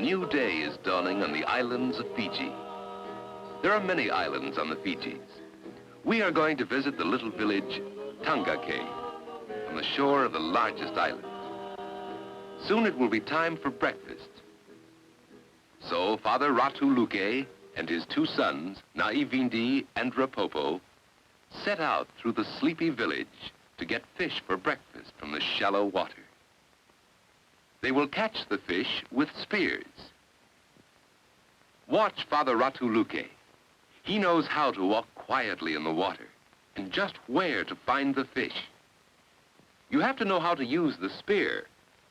new day is dawning on the islands of Fiji. There are many islands on the Fijis. We are going to visit the little village Tangake on the shore of the largest island. Soon it will be time for breakfast. So Father Ratu Luke and his two sons, Naivindi and Rapopo, set out through the sleepy village to get fish for breakfast from the shallow water. They will catch the fish with spears. Watch Father Ratu Luke. He knows how to walk quietly in the water and just where to find the fish. You have to know how to use the spear,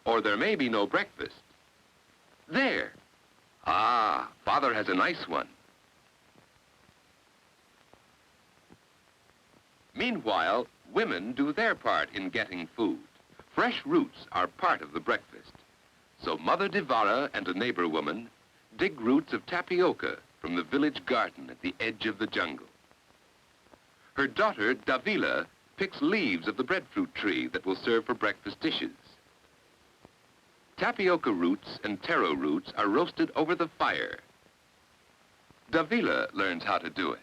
or there may be no breakfast. There. Ah, Father has a nice one. Meanwhile, women do their part in getting food. Fresh roots are part of the breakfast. So Mother Devara and a neighbor woman dig roots of tapioca from the village garden at the edge of the jungle. Her daughter, Davila, picks leaves of the breadfruit tree that will serve for breakfast dishes. Tapioca roots and taro roots are roasted over the fire. Davila learns how to do it.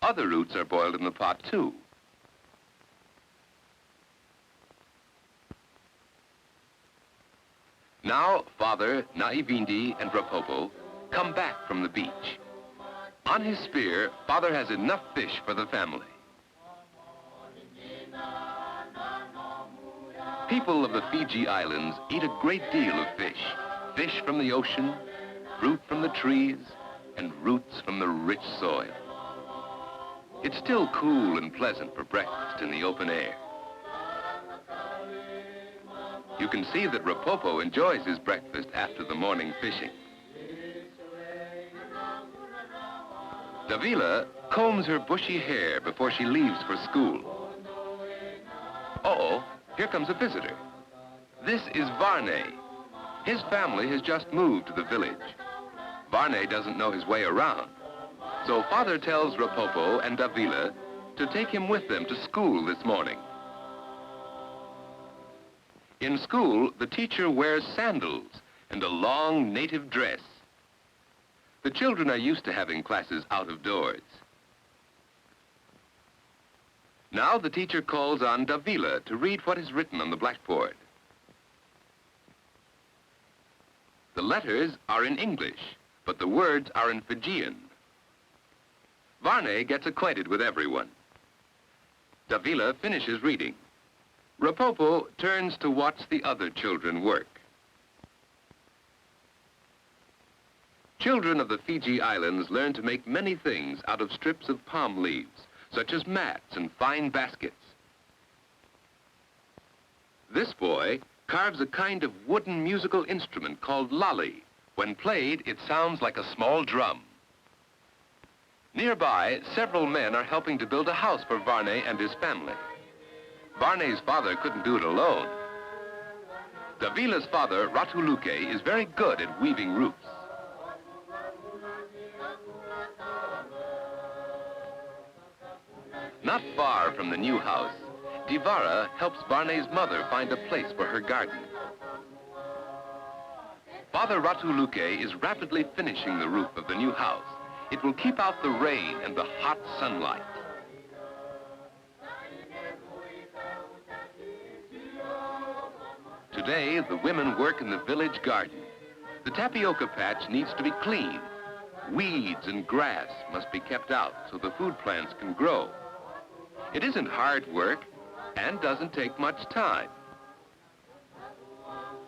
Other roots are boiled in the pot too. Now, Father, Naivindi, and Rapopo come back from the beach. On his spear, Father has enough fish for the family. People of the Fiji Islands eat a great deal of fish. Fish from the ocean, fruit from the trees, and roots from the rich soil. It's still cool and pleasant for breakfast in the open air. You can see that Rapopo enjoys his breakfast after the morning fishing. Davila combs her bushy hair before she leaves for school. Uh-oh, here comes a visitor. This is Varney. His family has just moved to the village. Varney doesn't know his way around. So Father tells Rapopo and Davila to take him with them to school this morning. In school, the teacher wears sandals and a long native dress. The children are used to having classes out of doors. Now the teacher calls on Davila to read what is written on the blackboard. The letters are in English, but the words are in Fijian. Varney gets acquainted with everyone. Davila finishes reading. Rapopo turns to watch the other children work. Children of the Fiji Islands learn to make many things out of strips of palm leaves, such as mats and fine baskets. This boy carves a kind of wooden musical instrument called lali. When played, it sounds like a small drum. Nearby, several men are helping to build a house for Varney and his family. Varney's father couldn't do it alone. Davila's father, Ratu Luke, is very good at weaving roofs. Not far from the new house, Devara helps Varney's mother find a place for her garden. Father Ratu Luke is rapidly finishing the roof of the new house. It will keep out the rain and the hot sunlight. Today, the women work in the village garden. The tapioca patch needs to be clean. Weeds and grass must be kept out so the food plants can grow. It isn't hard work and doesn't take much time.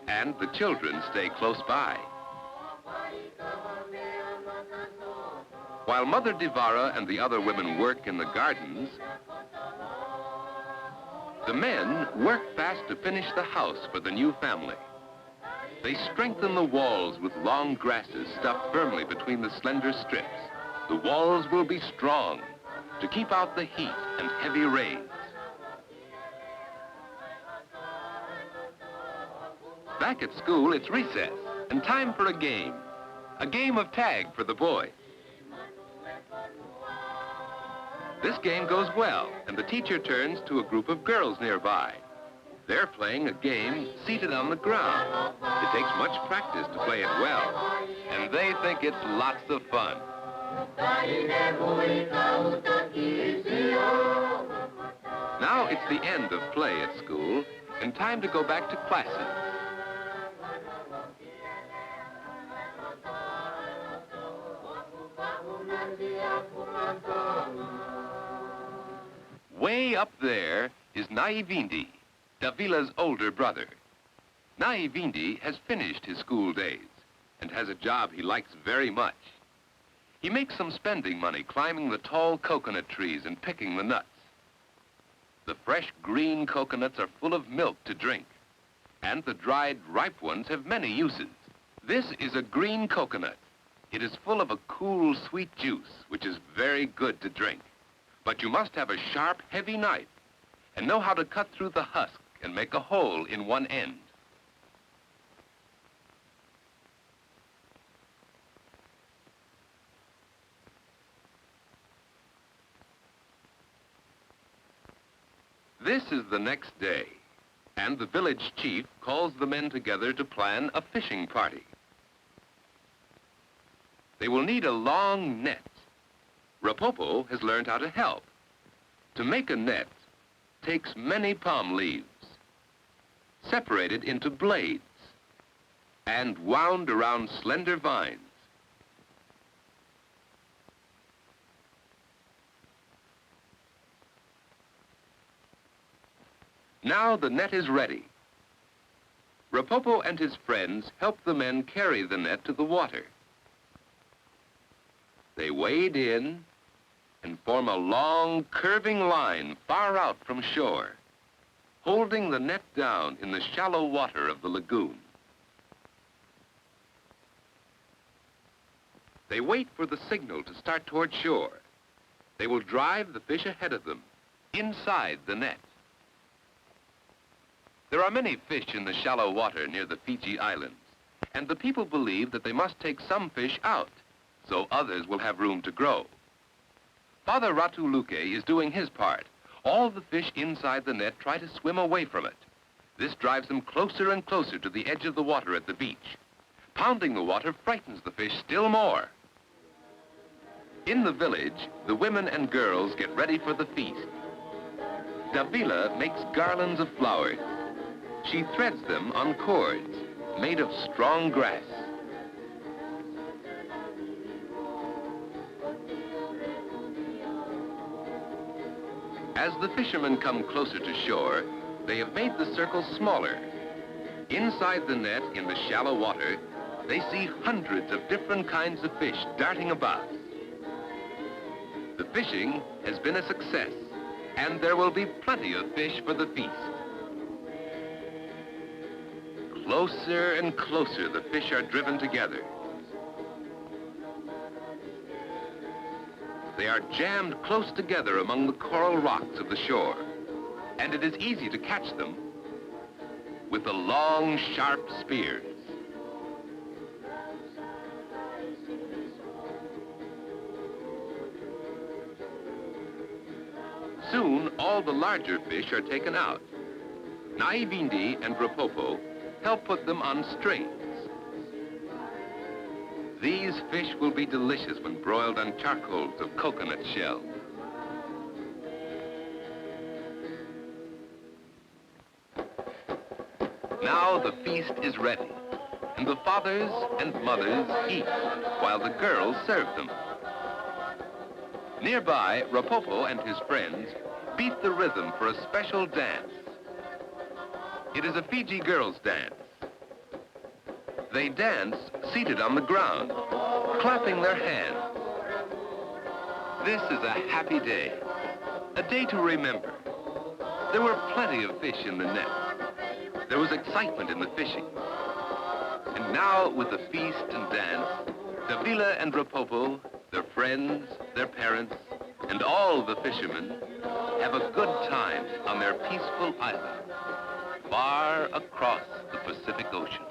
And the children stay close by. While Mother Devara and the other women work in the gardens, the men work fast to finish the house for the new family. They strengthen the walls with long grasses stuffed firmly between the slender strips. The walls will be strong to keep out the heat and heavy rains. Back at school, it's recess and time for a game of tag for the boys. This game goes well, and the teacher turns to a group of girls nearby. They're playing a game seated on the ground. It takes much practice to play it well, and they think it's lots of fun. Now it's the end of play at school, and time to go back to classes. Way up there is Naivindi, Davila's older brother. Naivindi has finished his school days and has a job he likes very much. He makes some spending money climbing the tall coconut trees and picking the nuts. The fresh green coconuts are full of milk to drink, and the dried ripe ones have many uses. This is a green coconut. It is full of a cool, sweet juice, which is very good to drink. But you must have a sharp, heavy knife and know how to cut through the husk and make a hole in one end. This is the next day, and the village chief calls the men together to plan a fishing party. They will need a long net. Rapopo has learned how to help. To make a net takes many palm leaves, separated into blades, and wound around slender vines. Now the net is ready. Rapopo and his friends help the men carry the net to the water. They wade in and form a long, curving line far out from shore, holding the net down in the shallow water of the lagoon. They wait for the signal to start toward shore. They will drive the fish ahead of them, inside the net. There are many fish in the shallow water near the Fiji Islands, and the people believe that they must take some fish out, so others will have room to grow. Father Ratuluke is doing his part. All the fish inside the net try to swim away from it. This drives them closer and closer to the edge of the water at the beach. Pounding the water frightens the fish still more. In the village, the women and girls get ready for the feast. Davila makes garlands of flowers. She threads them on cords made of strong grass. As the fishermen come closer to shore, they have made the circle smaller. Inside the net, in the shallow water, they see hundreds of different kinds of fish darting about. The fishing has been a success, and there will be plenty of fish for the feast. Closer and closer the fish are driven together. They are jammed close together among the coral rocks of the shore, and it is easy to catch them with the long, sharp spears. Soon, all the larger fish are taken out. Naivindi and Rapopo help put them on strings. These fish will be delicious when broiled on charcoals of coconut shell. Now the feast is ready, and the fathers and mothers eat while the girls serve them. Nearby, Rapopo and his friends beat the rhythm for a special dance. It is a Fiji girls' dance. They dance seated on the ground, clapping their hands. This is a happy day, a day to remember. There were plenty of fish in the net. There was excitement in the fishing. And now, with the feast and dance, Davila and Rapopo, their friends, their parents, and all the fishermen have a good time on their peaceful island, far across the Pacific Ocean.